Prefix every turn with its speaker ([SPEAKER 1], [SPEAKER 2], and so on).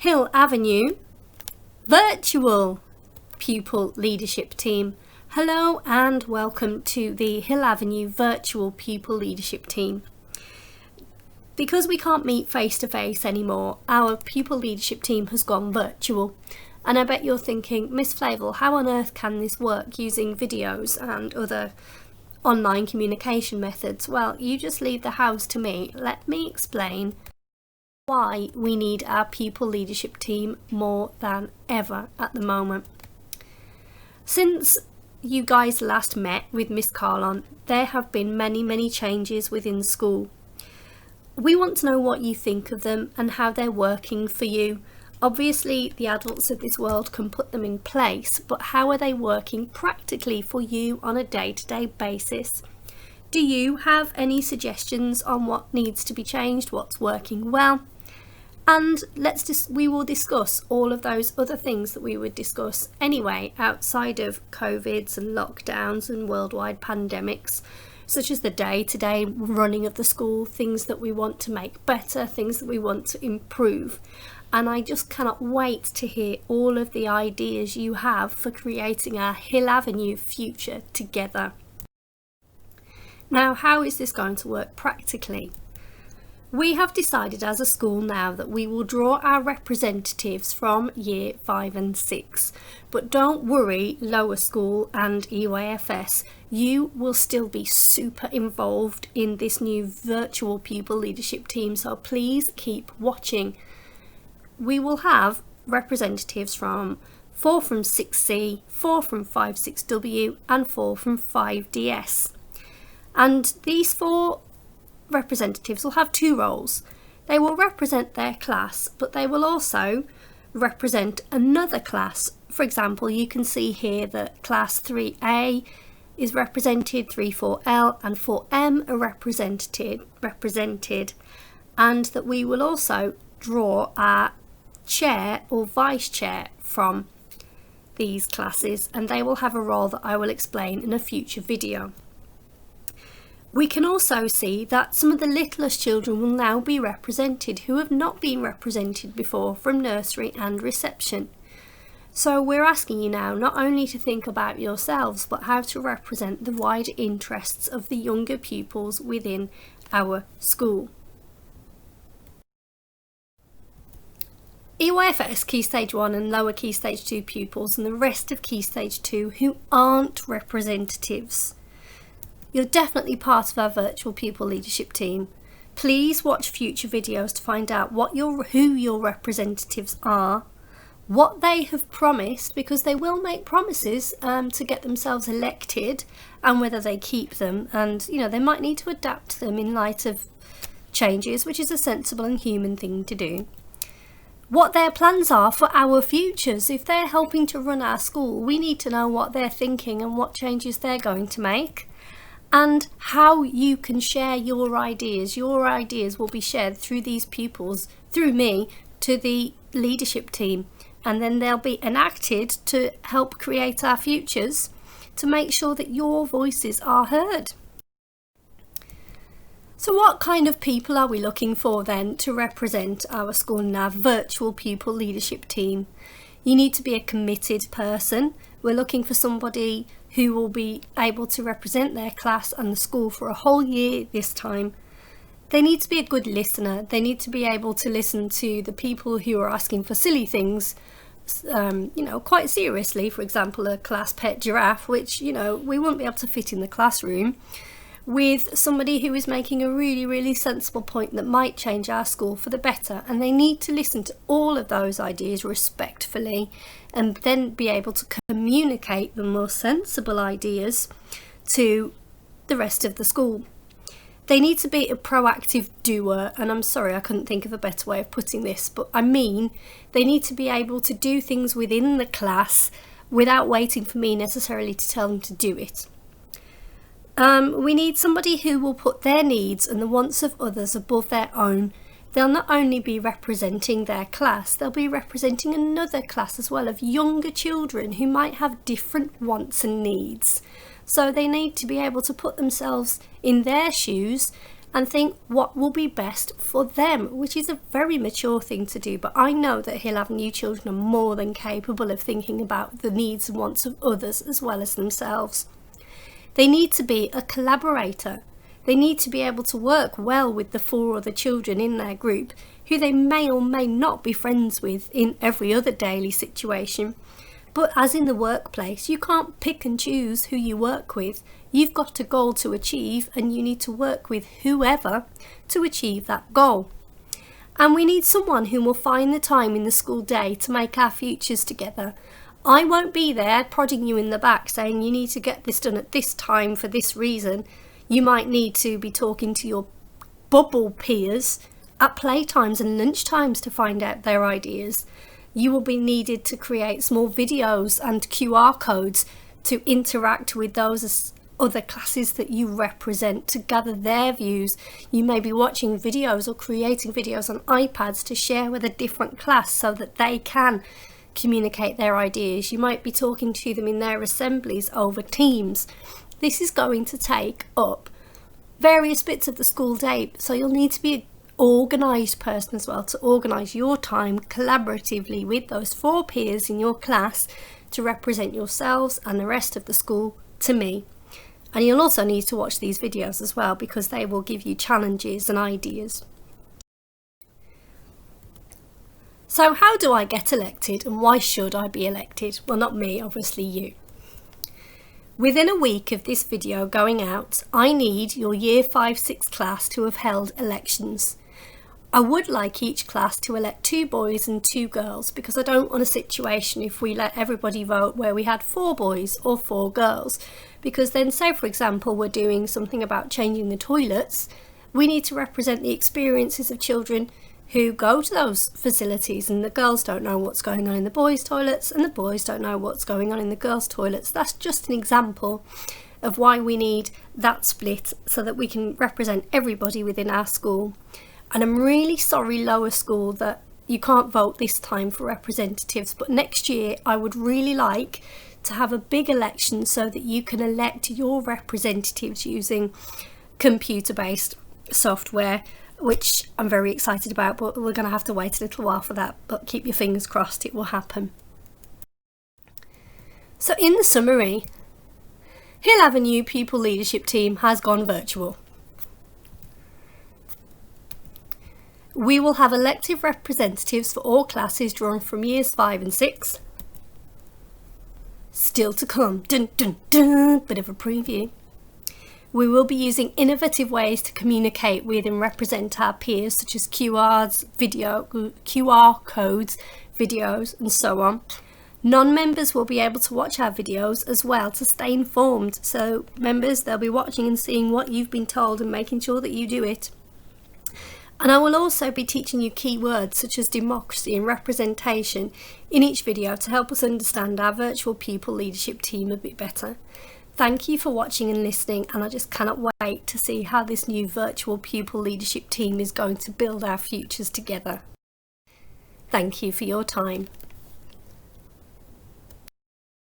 [SPEAKER 1] Hill Avenue Virtual Pupil Leadership Team. Hello and welcome to the Hill Avenue Virtual Pupil Leadership Team. Because we can't meet face to face anymore, our pupil leadership team has gone virtual. And I bet you're thinking, Miss Flavel, how on earth can this work using videos and other online communication methods? Well, you just leave the house to me. Let me explain why we need our pupil leadership team more than ever at the moment. Since you guys last met with Miss Carlon, there have been many changes within school. We want to know what you think of them and how they're working for you. Obviously, the adults of this world can put them in place, but how are they working practically for you on a day-to-day basis? Do you have any suggestions on what needs to be changed, what's working well? And we will discuss all of those other things that we would discuss anyway outside of COVIDs and lockdowns and worldwide pandemics, such as the day-to-day running of the school, things that we want to make better, things that we want to improve. And I just cannot wait to hear all of the ideas you have for creating our Hill Avenue future together. Now, how is this going to work practically? We have decided as a school now that we will draw our representatives from year 5 and 6. But don't worry, lower school and EYFS, you will still be super involved in this new virtual pupil leadership team, so please keep watching. We will have representatives from 4 from 6C, 4 from 5-6W and 4 from 5DS. And these 4 representatives will have 2 roles. They will represent their class, but they will also represent another class. For example, you can see here that class 3A is represented, 3-4L and 4M are represented, and that we will also draw our chair or vice chair from these classes, and they will have a role that I will explain in a future video. We can also see that some of the littlest children will now be represented who have not been represented before from nursery and reception. So we're asking you now not only to think about yourselves, but how to represent the wider interests of the younger pupils within our school. EYFS Key Stage 1 and lower Key Stage 2 pupils and the rest of Key Stage 2 who aren't representatives. You're definitely part of our virtual pupil leadership team. Please watch future videos to find out who your representatives are, what they have promised, because they will make promises to get themselves elected, and whether they keep them, and they might need to adapt them in light of changes, which is a sensible and human thing to do. What their plans are for our futures. If they're helping to run our school, we need to know what they're thinking and what changes they're going to make, and how you can share your ideas. Your ideas will be shared through these pupils, through me, to the leadership team, and then they'll be enacted to help create our futures, to make sure that your voices are heard. So what kind of people are we looking for then to represent our school in our virtual pupil leadership team? You need to be a committed person. We're looking for somebody who will be able to represent their class and the school for a whole year this time. They need to be a good listener. They need to be able to listen to the people who are asking for silly things, quite seriously. For example, a class pet giraffe, which, we wouldn't be able to fit in the classroom, with somebody who is making a really sensible point that might change our school for the better. And they need to listen to all of those ideas respectfully and then be able to communicate the more sensible ideas to the rest of the school. They need to be a proactive doer, and I'm sorry I couldn't think of a better way of putting this, but I mean they need to be able to do things within the class without waiting for me necessarily to tell them to do it. We need somebody who will put their needs and the wants of others above their own. They'll not only be representing their class, they'll be representing another class as well of younger children who might have different wants and needs. So they need to be able to put themselves in their shoes and think what will be best for them, which is a very mature thing to do. But I know that Hill Avenue children are more than capable of thinking about the needs and wants of others as well as themselves. They need to be a collaborator. They need to be able to work well with the 4 other children in their group who they may or may not be friends with in every other daily situation. But as in the workplace, you can't pick and choose who you work with. You've got a goal to achieve and you need to work with whoever to achieve that goal. And we need someone who will find the time in the school day to make our futures together. I won't be there prodding you in the back saying you need to get this done at this time for this reason. You might need to be talking to your bubble peers at playtimes and lunchtimes to find out their ideas. You will be needed to create small videos and QR codes to interact with those other classes that you represent to gather their views. You may be watching videos or creating videos on iPads to share with a different class so that they can communicate their ideas. You might be talking to them in their assemblies over Teams. This is going to take up various bits of the school day, so you'll need to be an organised person as well to organise your time collaboratively with those 4 peers in your class to represent yourselves and the rest of the school to me. And you'll also need to watch these videos as well because they will give you challenges and ideas. So how do I get elected and why should I be elected? Well, not me, obviously you. Within a week of this video going out, I need your Year 5-6 class to have held elections. I would like each class to elect 2 boys and 2 girls because I don't want a situation if we let everybody vote where we had 4 boys or 4 girls, because then say for example we're doing something about changing the toilets, we need to represent the experiences of children who go to those facilities, and the girls don't know what's going on in the boys' toilets and the boys don't know what's going on in the girls' toilets. That's just an example of why we need that split so that we can represent everybody within our school. And I'm really sorry, lower school, that you can't vote this time for representatives, but next year I would really like to have a big election so that you can elect your representatives using computer-based software, which I'm very excited about, but we're going to have to wait a little while for that, but keep your fingers crossed, it will happen. So in the summary, Hill Avenue Pupil Leadership Team has gone virtual. We will have elective representatives for all classes drawn from years 5 and 6. Still to come, dun dun dun, bit of a preview. We will be using innovative ways to communicate with and represent our peers, such as QR codes, videos and so on. Non-members will be able to watch our videos as well to stay informed. So members, they'll be watching and seeing what you've been told and making sure that you do it. And I will also be teaching you key words such as democracy and representation in each video to help us understand our virtual pupil leadership team a bit better. Thank you for watching and listening, and I just cannot wait to see how this new virtual pupil leadership team is going to build our futures together. Thank you for your time.